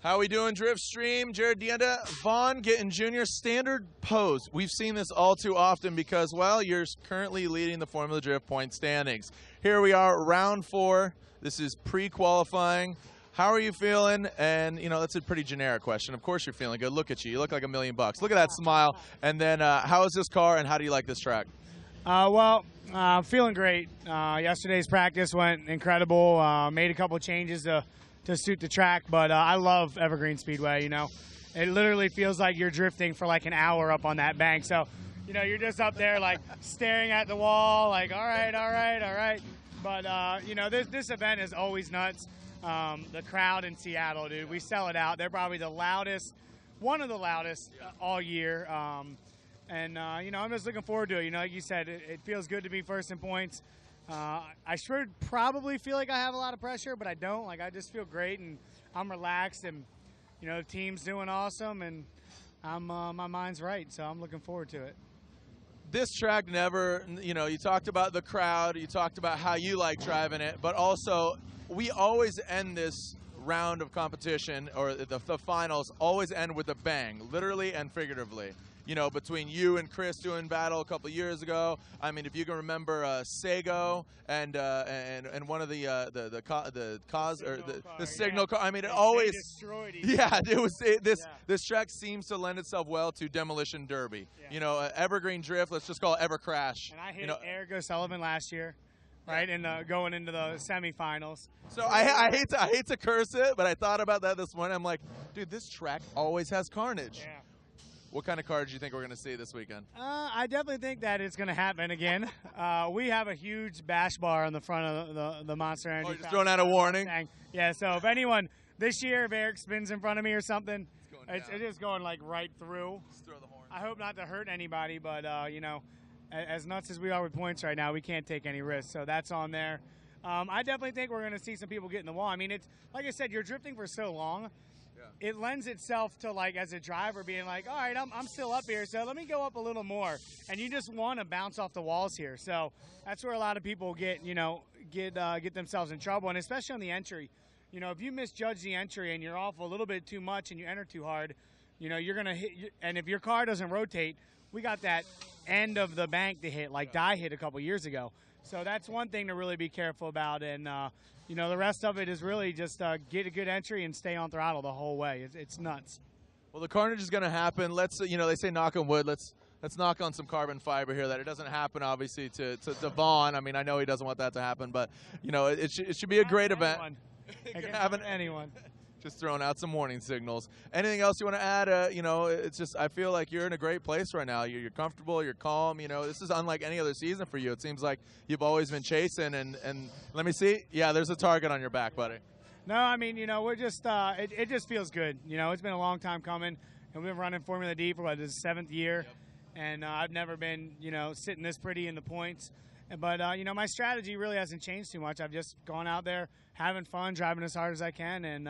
How we doing, Drift Stream? Jared Dienda, Vaughn Gittin Jr. Standard pose. We've seen this all too often because, well, you're currently leading the Formula Drift point standings. Here we are, round 4. This is pre-qualifying. How are you feeling? And, you know, that's a pretty generic question. Of course you're feeling good. Look at you. You look like $1 million. Look at that smile. And then how is this car and how do you like this track? I'm feeling great. Yesterday's practice went incredible. Made a couple changes to suit the track, but I love Evergreen Speedway. You know, it literally feels like you're drifting for like an hour up on that bank. So, you know, you're just up there like staring at the wall, like all right. But you know, this event is always nuts. The crowd in Seattle, dude, we sell it out. They're probably the loudest, one of the loudest all year. You know, I'm just looking forward to it. You know, like you said, it feels good to be first in points. I should probably feel like I have a lot of pressure, but I don't. Like, I just feel great, and I'm relaxed, and, you know, the team's doing awesome, and my mind's right, so I'm looking forward to it. This track never, you know, you talked about the crowd, you talked about how you like driving it, but also we always end this round of competition, or the finals, always end with a bang, literally and figuratively. You know, between you and Chris doing battle a couple of years ago. I mean, if you can remember Sago and one of the signal car. I mean, it always destroyed each other. This track seems to lend itself well to Demolition Derby. Yeah. You know, Evergreen Drift. Let's just call it Ever Crash. And I hit Eric O'Sullivan last year, right? And going into the semifinals. So I hate to curse it, but I thought about that this morning. I'm like, dude, this track always has carnage. Yeah. What kind of car do you think we're going to see this weekend? I definitely think that it's going to happen again. We have a huge bash bar on the front of the Monster Energy. Oh, you're just throwing out a warning? Yeah, so if anyone, this year, if Eric spins in front of me or something, it's just going like right through. Just throw the horn. I hope not to hurt anybody, but, you know, as nuts as we are with points right now, we can't take any risks, so that's on there. I definitely think we're going to see some people get in the wall. I mean, it's like I said, you're drifting for so long. It lends itself to, like, as a driver being like, all right, I'm still up here, so let me go up a little more. And you just want to bounce off the walls here. So that's where a lot of people get, you know, get themselves in trouble, and especially on the entry. You know, if you misjudge the entry and you're off a little bit too much and you enter too hard, you know, you're going to hit. And if your car doesn't rotate, we got that end of the bank to hit, like Dye hit a couple years ago. So that's one thing to really be careful about. And, you know, the rest of it is really just get a good entry and stay on throttle the whole way. It's nuts. Well, the carnage is going to happen. Let's, you know, they say knock on wood. Let's knock on some carbon fiber here that it doesn't happen, obviously, to Vaughn. I mean, I know he doesn't want that to happen, but, you know, it should be a great event. It can happen to anyone. Just throwing out some warning signals. Anything else you want to add? You know, it's just, I feel like you're in a great place right now. You're comfortable, you're calm. You know, this is unlike any other season for you. It seems like you've always been chasing. And let me see. Yeah, there's a target on your back, buddy. No, I mean, you know, we're just, it just feels good. You know, it's been a long time coming. And we've been running Formula D for, what, this 7th year. Yep. And I've never been, you know, sitting this pretty in the points. But, you know, my strategy really hasn't changed too much. I've just gone out there, having fun, driving as hard as I can. And,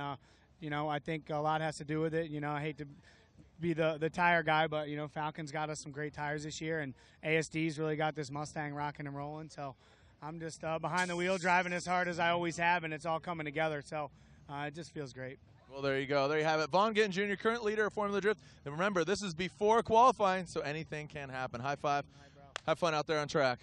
you know, I think a lot has to do with it. You know, I hate to be the tire guy, but, you know, Falcon's got us some great tires this year, and ASD's really got this Mustang rocking and rolling. So I'm just behind the wheel driving as hard as I always have, and it's all coming together. So it just feels great. Well, there you go. There you have it. Vaughn Gittin Jr., current leader of Formula Drift. And remember, this is before qualifying, so anything can happen. High five. Hi, bro. Have fun out there on track.